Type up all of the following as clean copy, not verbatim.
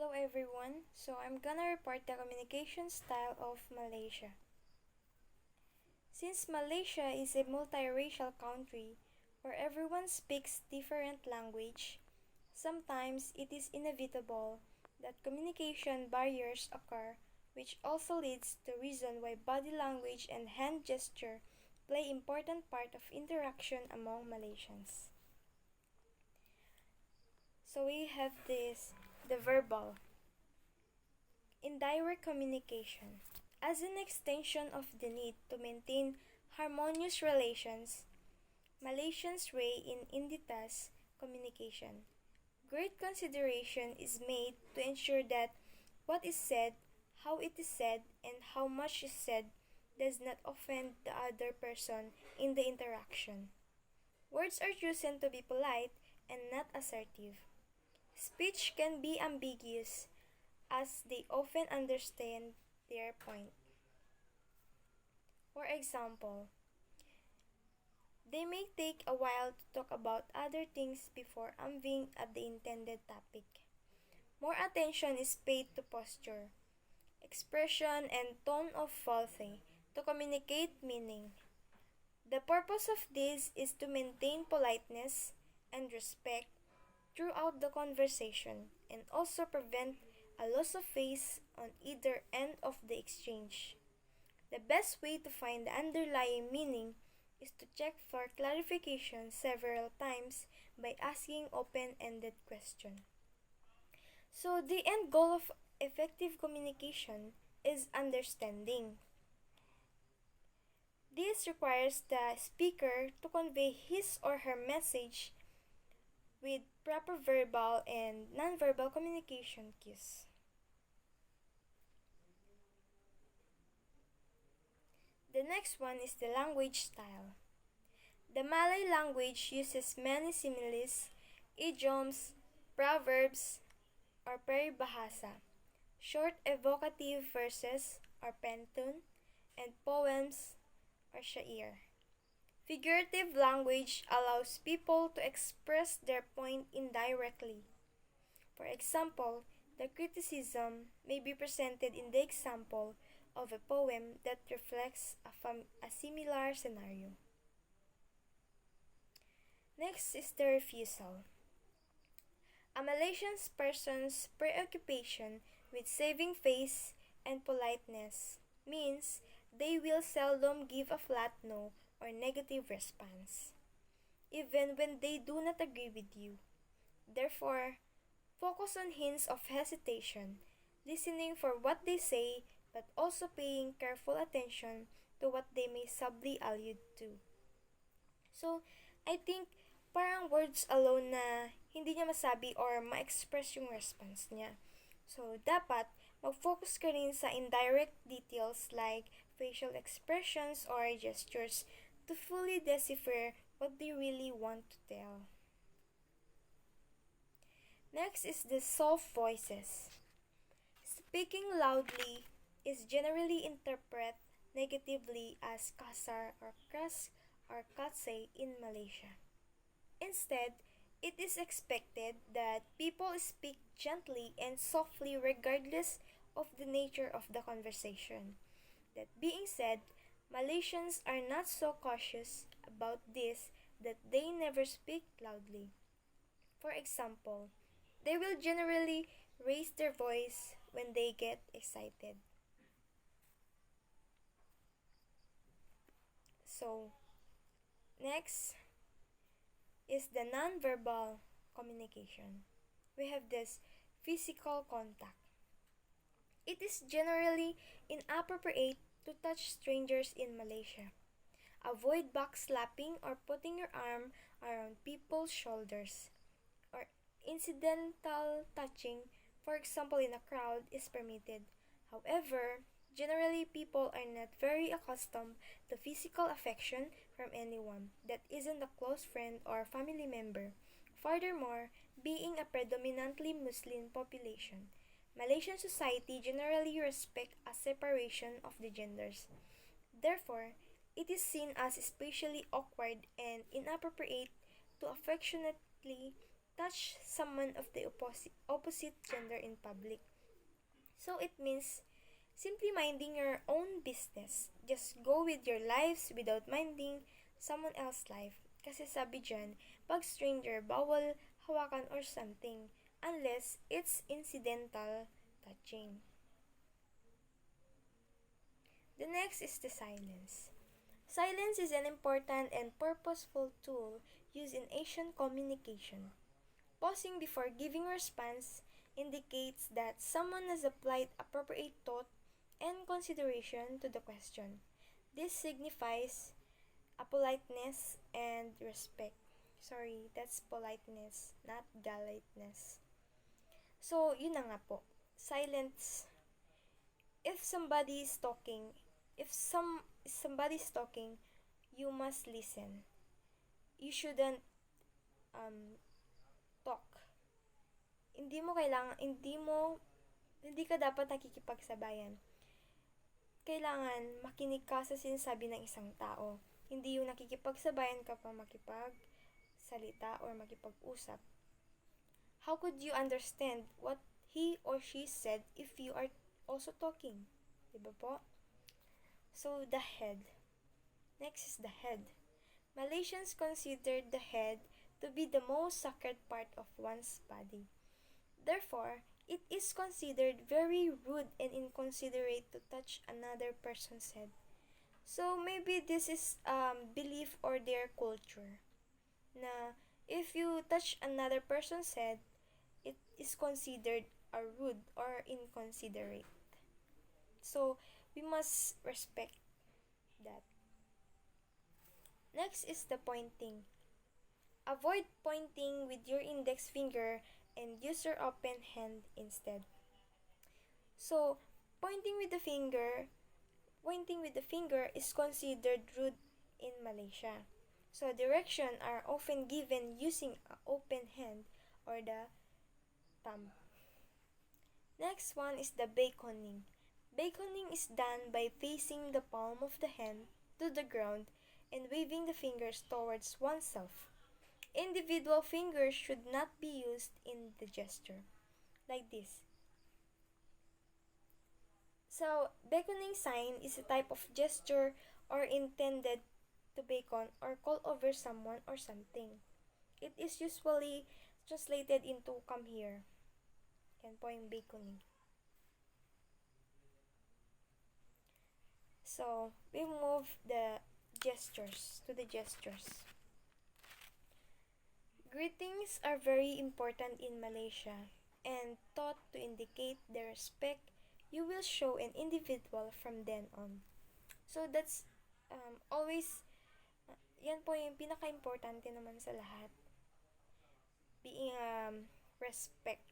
Hello everyone, so I'm gonna report the communication style of Malaysia. Since Malaysia is a multiracial country where everyone speaks different language, sometimes it is inevitable that communication barriers occur, which also leads to reason why body language and hand gesture play important part of interaction among Malaysians. So we have the verbal. Indirect communication. As an extension of the need to maintain harmonious relations, Malaysians ray in inditas communication. Great consideration is made to ensure that what is said, how it is said, and how much is said does not offend the other person in the interaction. Words are chosen to be polite and not assertive. Speech can be ambiguous as they often understand their point. For example, they may take a while to talk about other things before aiming at the intended topic. More attention is paid to posture, expression, and tone of voice to communicate meaning. The purpose of this is to maintain politeness and respect throughout the conversation and also prevent a loss of face on either end of the exchange. The best way to find the underlying meaning is to check for clarification several times by asking open-ended questions. So the end goal of effective communication is understanding. This requires the speaker to convey his or her message with proper verbal and nonverbal communication cues. The next one is the language style. The Malay language uses many similes, idioms, proverbs, or peribahasa, short evocative verses or pantun, and poems or syair. Figurative language allows people to express their point indirectly. For example, the criticism may be presented in the example of a poem that reflects a similar scenario. Next is the refusal. A Malaysian person's preoccupation with saving face and politeness means they will seldom give a flat no or negative response, even when they do not agree with you. Therefore, focus on hints of hesitation, listening for what they say, but also paying careful attention to what they may subtly allude to. So, I think parang words alone na hindi niya masabi or ma-express yung response niya. So, dapat mag-focus ka rin sa indirect details like facial expressions or gestures to fully decipher what they really want to tell. Next is the soft voices. Speaking loudly is generally interpreted negatively as kasar or kras or katse in Malaysia. Instead, it is expected that people speak gently and softly regardless of the nature of the conversation. That being said, Malaysians are not so cautious about this that they never speak loudly. For example, they will generally raise their voice when they get excited. So, next is the nonverbal communication. We have this physical contact. It is generally inappropriate to touch strangers in Malaysia. Avoid backslapping or putting your arm around people's shoulders. Or incidental touching, for example in a crowd, is permitted. However, generally people are not very accustomed to physical affection from anyone that isn't a close friend or family member. Furthermore, being a predominantly Muslim population, Malaysian society generally respects a separation of the genders. Therefore, it is seen as especially awkward and inappropriate to affectionately touch someone of the opposite gender in public. So it means simply minding your own business. Just go with your lives without minding someone else's life. Kasi sabi dyan, pag stranger, bawal hawakan or something unless it's incidental touching. The next is the silence. Silence is an important and purposeful tool used in Asian communication. Pausing before giving a response indicates that someone has applied appropriate thought and consideration to the question. This signifies a politeness and respect. Sorry, that's politeness, not politeness. So, yun na nga po. Silence. If somebody is talking, if somebody is talking, you must listen. You shouldn't talk. Hindi ka dapat nakikipagsabayan. Kailangan makinig ka sa sinasabi ng isang tao. Hindi yung nakikipagsabayan ka pa makipagsalita or makipag-usap. How could you understand what he or she said if you are also talking? Diba po? So, the head. Next is the head. Malaysians consider the head to be the most sacred part of one's body. Therefore, it is considered very rude and inconsiderate to touch another person's head. So, maybe this is belief or their culture. Na if you touch another person's head, it is considered a rude or inconsiderate. So, we must respect that. Next is the pointing. Avoid pointing with your index finger and use your open hand instead. So, pointing with the finger is considered rude in Malaysia. So, direction are often given using an open hand or the thumb. Next one is the beconing. Beconing is done by facing the palm of the hand to the ground and waving the fingers towards oneself. Individual fingers should not be used in the gesture, like this. So, beckoning sign is a type of gesture or intended to beckon or call over someone or something. It is usually translated into come here. Yan po yung beckoning. So, we move the gestures to the gestures. Greetings are very important in Malaysia and taught to indicate the respect you will show an individual from then on. So that's always, yan po yung pinaka-importante naman sa lahat. Being respect.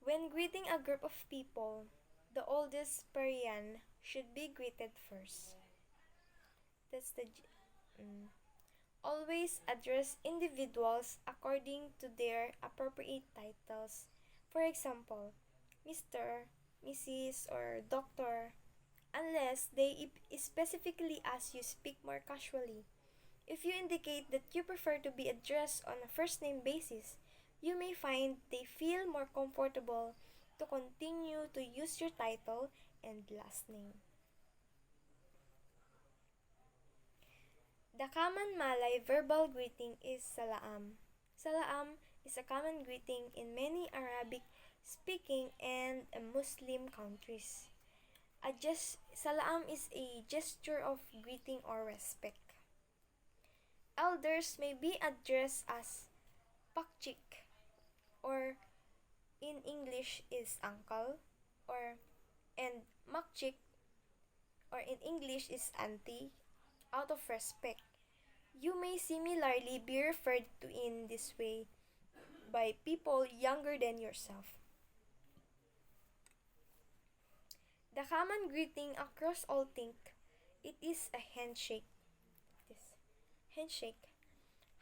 When greeting a group of people, the oldest Parian should be greeted first. That's the always address individuals according to their appropriate titles. For example, Mr., Mrs., or Doctor, unless they specifically ask you speak more casually. If you indicate that you prefer to be addressed on a first name basis, you may find they feel more comfortable to continue to use your title and last name. The common Malay verbal greeting is salaam. Salaam is a common greeting in many Arabic-speaking and Muslim countries. Salaam is a gesture of greeting or respect. Elders may be addressed as pakcik, or in English is uncle, and makcik, or in English is auntie. Out of respect, you may similarly be referred to in this way by people younger than yourself. The common greeting across all think it is a handshake.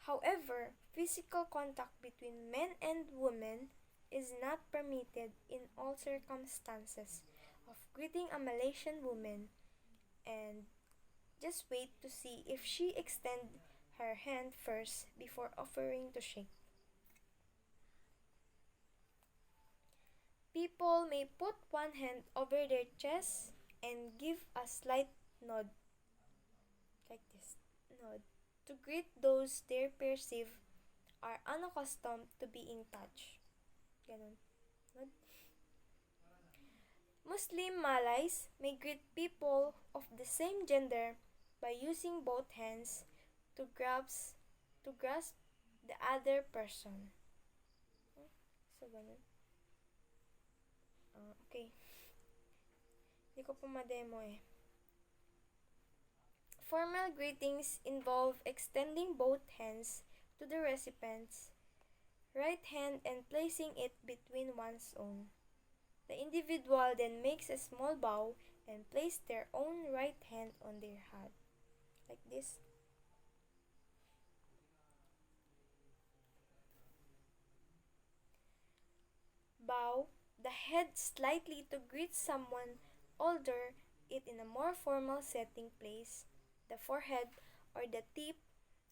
However, physical contact between men and women is not permitted in all circumstances of greeting a Malaysian woman, and just wait to see if she extend her hand first before offering to shake. People may put one hand over their chest and give a slight nod, like this, nod, to greet those they perceive are unaccustomed to being touched. Ganun. Nod. Muslim Malays may greet people of the same gender by using both hands to grasp the other person. So, ganun. Okay. Hindi ko pa ma-demo eh. Formal greetings involve extending both hands to the recipient's right hand and placing it between one's own. The individual then makes a small bow and place their own right hand on their heart, like this. Bow the head slightly to greet someone older. It in a more formal setting, place the forehead or the tip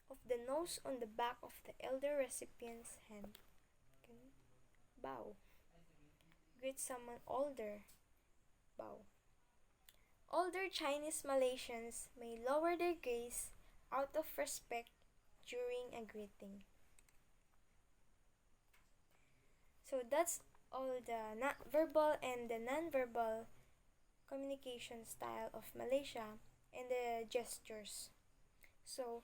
of the nose on the back of the elder recipient's hand. Okay. Bow. Greet someone older. Bow. Older Chinese Malaysians may lower their gaze out of respect during a greeting. So that's all the verbal and the non-verbal communication style of Malaysia and the gestures. So,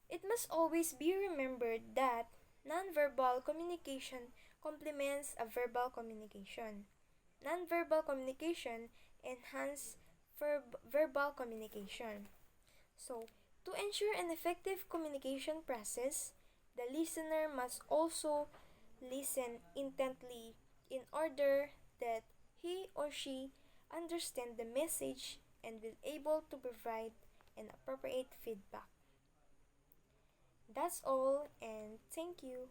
it must always be remembered that non-verbal communication complements a verbal communication. Non-verbal communication enhances verbal communication. So, to ensure an effective communication process, the listener must also listen intently in order that he or she understand the message and will able to provide an appropriate feedback. That's all, and thank you.